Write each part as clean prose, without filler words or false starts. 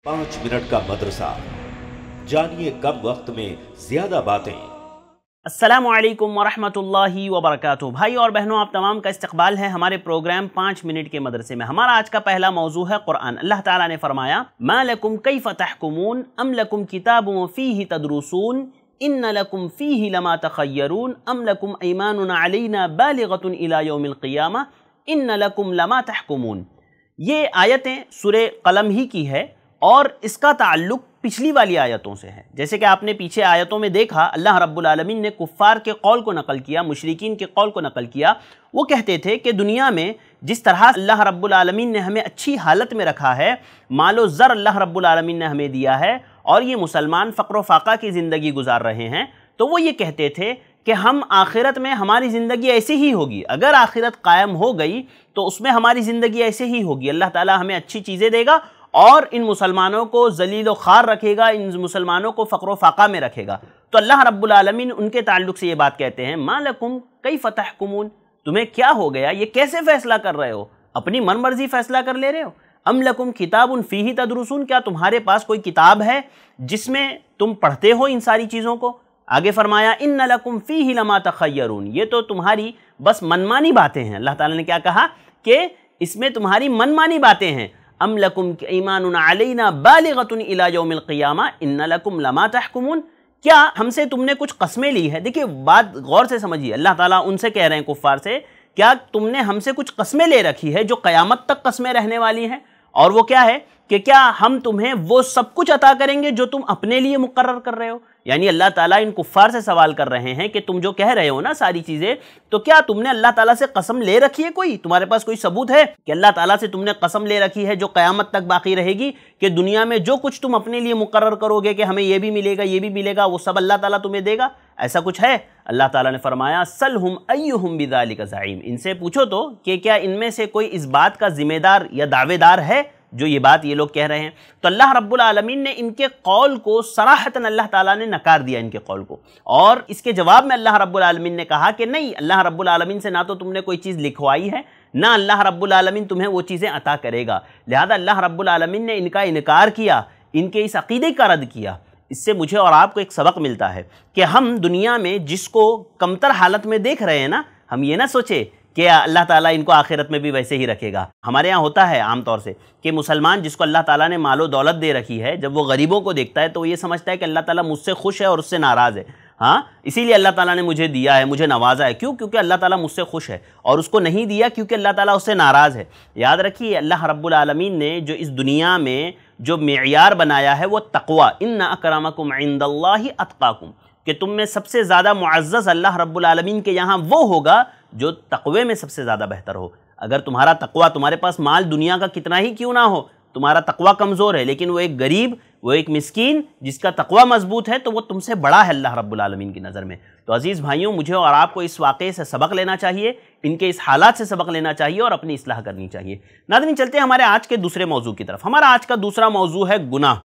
5 minute का मदरसा, जानिए कम वक्त में ज्यादा बातें। अस्सलामु अलैकुम वरहमतुल्लाहि वबरकातुहू। भाई और बहनों, आप तमाम का इस्तकबाल है हमारे प्रोग्राम 5 मिनट के मदरसे में। हमारा आज का पहला मौजू है कुरान। अल्लाह ताला ने फरमाया, मा लकुम कैफ तहकुमून अम लकुम किताबुन फीही तदरुसून इन्न लकुम फीही लमा तखय्यरून अम लकुम ऐमानुन अलैना बालिगतुन इला यौमिल क़ियामा इन्न लकुम लमा तहकुमून। ये आयतें सूरे कलम ही की है और इसका ताल्लुक पिछली वाली आयतों से है। जैसे कि आपने पीछे आयतों में देखा, अल्लाह रब्बुल आलमीन ने कुफ़ार के कौल को नकल किया, मुशरिकीन के कौल को नकल किया। वो कहते थे कि दुनिया में जिस तरह अल्लाह रब्बुल आलमीन ने हमें अच्छी हालत में रखा है, मालो ज़र अल्लाह रब्बुल आलमीन ने हमें दिया है और ये मुसलमान फ़क्र फ़ाक़ा की ज़िंदगी गुजार रहे हैं, तो वो ये कहते थे कि हम आखिरत में हमारी ज़िंदगी ऐसी ही होगी। अगर आखिरत कायम हो गई तो उसमें हमारी ज़िंदगी ऐसे ही होगी। अल्लाह ताला हमें अच्छी चीज़ें देगा और इन मुसलमानों को ज़लील व ख़ार रखेगा, इन मुसलमानों को फ़क्र फ़ाक़ा में रखेगा। तो अल्लाह रब्बुल आलमीन उनके ताल्लुक से ये बात कहते हैं, मा लकुम कैफ़ तहकुमून, तुम्हें क्या हो गया, ये कैसे फ़ैसला कर रहे हो, अपनी मन मर्जी फ़ैसला कर ले रहे हो। अम लकुम किताबुन फ़ीही तदरुसून, क्या तुम्हारे पास कोई किताब है जिसमें तुम पढ़ते हो इन सारी चीज़ों को। आगे फरमाया, इन्न लकुम फ़ीही लमा तखय्यरून, ये तो तुम्हारी बस मनमानी बातें हैं। अल्लाह ताला ने क्या कहा कि इसमें तुम्हारी मनमानी बातें हैं। अम लकुम ईमानुन अलैना बालिगतुन इला यौमिल क़ियामा इन्न लकुम लमा तहकुमून, क्या हमसे तुमने कुछ कस्में ली है। देखिए बात गौर से समझिए, अल्लाह ताला उनसे कह रहे हैं कुफ़ार से, क्या तुमने हमसे कुछ कस्में ले रखी है जो क़यामत तक कस्में रहने वाली हैं। और वो क्या है कि क्या हम तुम्हें वो सब कुछ अता करेंगे जो तुम अपने लिए मुकर्रर कर रहे हो। यानी अल्लाह ताला इन कुफ़ार से सवाल कर रहे हैं कि तुम जो कह रहे हो ना सारी चीज़ें, तो क्या तुमने अल्लाह ताला से कसम ले रखी है, कोई तुम्हारे पास कोई सबूत है कि अल्लाह ताला से तुमने कसम ले रखी है जो क़यामत तक बाकी रहेगी, कि दुनिया में जो कुछ तुम अपने लिए मुकर्रर करोगे कि हमें ये भी मिलेगा ये भी मिलेगा, वो सब अल्लाह ताला तुम्हें देगा, ऐसा कुछ है। अल्लाह ताला ने फरमाया, सलहुम अय्युहुम बिज़ालिका ज़ईम, इनसे पूछो तो कि क्या इनमें से कोई इस बात का जिम्मेदार या दावेदार है जो ये बात ये लोग कह रहे हैं। तो अल्लाह रब्बुल आलमीन ने इनके कौल को सराहतन अल्लाह ताला ने नकार दिया इनके कौल को, और इसके जवाब में अल्लाह रब्बुल आलमीन ने कहा कि नहीं, अल्लाह रब्बुल आलमीन से ना तो तुमने कोई चीज़ लिखवाई है, ना अल्लाह रब्बुल आलमीन तुम्हें वो चीज़ें अता करेगा। लिहाजा अल्लाह रब्बुल आलमीन ने इनका इनकार किया, इनके इस अक़ीदे का रद्द किया। इससे मुझे और आपको एक सबक मिलता है कि हम दुनिया में जिसको कमतर हालत में देख रहे हैं ना, हम ये ना सोचे कि अल्लाह ताला इनको आखिरत में भी वैसे ही रखेगा। हमारे यहाँ होता है आम तौर से कि मुसलमान जिसको अल्लाह ताला ने मालो दौलत दे रखी है, जब वो गरीबों को देखता है तो ये समझता है कि अल्लाह ताला मुझसे खुश है और उससे नाराज़ है। हाँ, इसीलिए अल्लाह ताला ने मुझे दिया है, मुझे नवाजा है। क्यों? क्योंकि अल्लाह ताला मुझसे खुश है, और उसको नहीं दिया क्योंकि अल्लाह ताला उससे नाराज़ है। याद रखिए, अल्लाह रब्बुल आलमीन ने जो इस दुनिया में जो मेयार बनाया है वो तक़वा, इन्ना अकरमकुम इंदल्लाहि अत्क़ाकुम, कि तुम में सबसे ज़्यादा मुअज़्ज़ज़ अल्लाह रब्बुल आलमीन के यहाँ वो होगा जो तक़वे में सबसे ज़्यादा बेहतर हो। अगर तुम्हारा तक़वा, तुम्हारे पास माल दुनिया का कितना ही क्यों ना हो, तुम्हारा तक़वा कमज़ोर है, लेकिन वो एक गरीब, वो एक मिस्कीन जिसका तक़वा मजबूत है, तो वो तुमसे बड़ा है अल्लाह रब्बुल आलमीन की नज़र में। तो अज़ीज़ भाइयों, मुझे और आपको इस वाक़े से सबक लेना चाहिए, इनके इस हालात से सबक लेना चाहिए और अपनी इस्लाह करनी चाहिए। नाज़रीन, चलते हैं हमारे आज के दूसरे मौजू की तरफ। हमारा आज का दूसरा मौजू है गुनाह।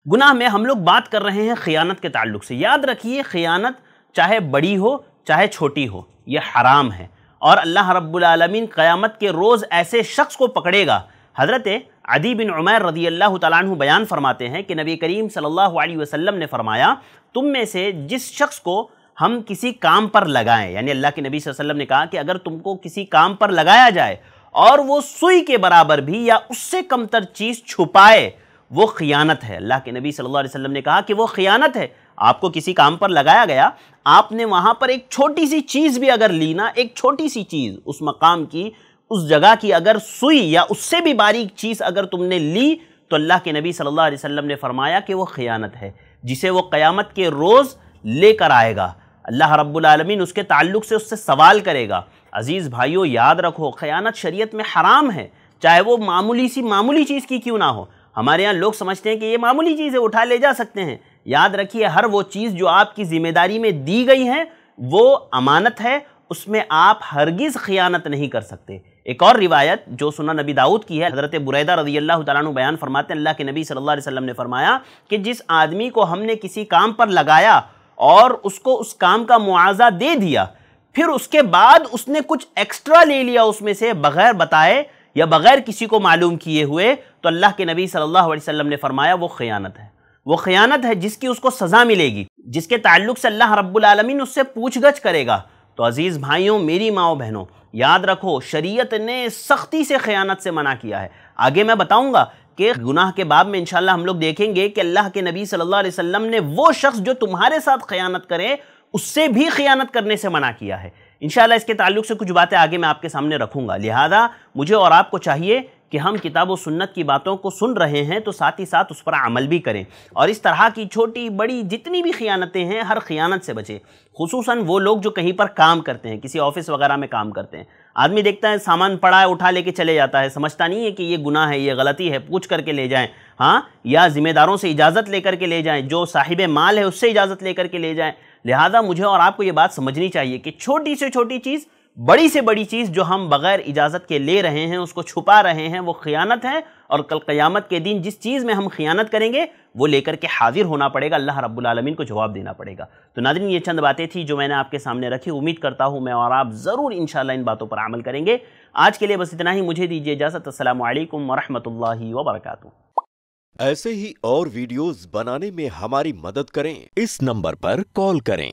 गुनाह में हम लोग बात कर रहे हैं ख़ियानत के ताल्लुक से। याद रखिए, ख़ियानत चाहे बड़ी हो चाहे छोटी हो, ये हराम है, और अल्लाह रब्बुल आलमीन क़यामत के रोज़ ऐसे शख्स को पकड़ेगा। हज़रत अदी बिन उमैर रज़ी अल्लाह तआला अन्हु बयान फरमाते हैं कि नबी करीम सल्लल्लाहु अलैहि वसल्लम ने फरमाया, तुम में से जिस शख्स को हम किसी काम पर लगाएं, यानी अल्लाह के नबी सल्लल्लाहु अलैहि वसल्लम ने कहा कि अगर तुमको किसी काम पर लगाया जाए और वो सुई के बराबर भी या उससे कमतर चीज़ छुपाए, वो ख़ियानत है। अल्लाह के नबी सल्लल्लाहु अलैहि वसल्लम ने कहा कि वो ख़ियानत है। आपको किसी काम पर लगाया गया, आपने वहाँ पर एक छोटी सी चीज़ भी अगर ली ना, एक छोटी सी चीज़ उस मकाम की, उस जगह की अगर सुई या उससे भी बारीक चीज़ अगर तुमने ली, तो अल्लाह के नबी सल्लल्लाहु अलैहि वसल्लम ने फरमाया कि वो ख़ियानत है, जिसे वो क़यामत के रोज़ लेकर आएगा। अल्लाह रब्बुल आलमीन उसके ताल्लुक़ से उससे सवाल करेगा। अज़ीज़ भाइयों, याद रखो, ख़ियानत शरीयत में हराम है, चाहे वो मामूली चीज़ की क्यों ना हो। हमारे यहाँ लोग समझते हैं कि ये मामूली चीज़ है, उठा ले जा सकते हैं। याद रखिए, हर वो चीज़ जो आपकी ज़िम्मेदारी में दी गई है वो अमानत है, उसमें आप हरगिज़ ख़ियानत नहीं कर सकते। एक और रिवायत जो सुनन नबी दाऊद की है, हज़रत बुरैदा रज़ी अल्लाह तआला अन्हु बयान फरमाते हैं, अल्लाह के नबी सल्लल्लाहु अलैहि वसल्लम ने फरमाया कि जिस आदमी को हमने किसी काम पर लगाया और उसको उस काम का मुआवजा दे दिया, फिर उसके बाद उसने कुछ एक्स्ट्रा ले लिया उसमें से बग़ैर बताए, یا بغیر کسی کو معلوم کیے ہوئے، تو اللہ کے نبی صلی اللہ علیہ وسلم نے فرمایا وہ خیانت ہے، وہ خیانت ہے جس کی اس کو سزا ملے گی، جس کے تعلق سے اللہ رب العالمین اس سے پوچھ گچھ کرے گا۔ تو عزیز بھائیوں، میری ماں و بہنوں، یاد رکھو شریعت نے سختی سے خیانت سے منع کیا ہے۔ آگے میں بتاؤں گا کہ گناہ کے باب میں انشاءاللہ ہم لوگ دیکھیں گے کہ اللہ کے نبی صلی اللہ علیہ وسلم نے وہ شخص جو تمہارے ساتھ خیانت کرے اس سے بھی خیانت کرنے سے منع کیا ہے۔ انشاءاللہ اس کے تعلق سے کچھ باتیں آگے میں آپ کے سامنے رکھوں گا، لہذا مجھے اور آپ کو چاہیے کہ ہم کتاب و سنت کی باتوں کو سن رہے ہیں تو ساتھ ہی ساتھ اس پر عمل بھی کریں، اور اس طرح کی چھوٹی بڑی جتنی بھی خیانتیں ہیں ہر خیانت سے بچیں، خصوصاً وہ لوگ جو کہیں پر کام کرتے ہیں، کسی آفس وغیرہ میں کام کرتے ہیں۔ آدمی دیکھتا ہے سامان پڑا ہے اٹھا لے کے چلے جاتا ہے، سمجھتا نہیں ہے کہ یہ گناہ ہے، یہ غلطی ہے، پوچھ کر کے لے جائیں، ہاں، یا ذمہ داروں سے اجازت لے کر کے لے جائیں، جو صاحب مال ہے اس سے اجازت لے کر کے لے جائیں۔ لہذا مجھے اور آپ کو یہ بات سمجھنی چاہیے کہ چھوٹی سے چھوٹی چیز، بڑی سے بڑی چیز جو ہم بغیر اجازت کے لے رہے ہیں، اس کو چھپا رہے ہیں، وہ خیانت ہے، اور کل قیامت کے دن جس چیز میں ہم خیانت کریں گے وہ لے کر کے حاضر ہونا پڑے گا، اللہ رب العالمین کو جواب دینا پڑے گا۔ تو ناظرین، یہ چند باتیں تھی جو میں نے آپ کے سامنے رکھی، امید کرتا ہوں میں اور آپ ضرور انشاءاللہ ان باتوں پر عمل کریں گے۔ آج کے لیے بس اتنا ہی، مجھے دیجیے اجازت۔ السلام علیکم ورحمۃ اللہ وبرکاتہ۔ ایسے ہی اور ویڈیوز بنانے میں ہماری مدد کریں، اس نمبر پر کال کریں۔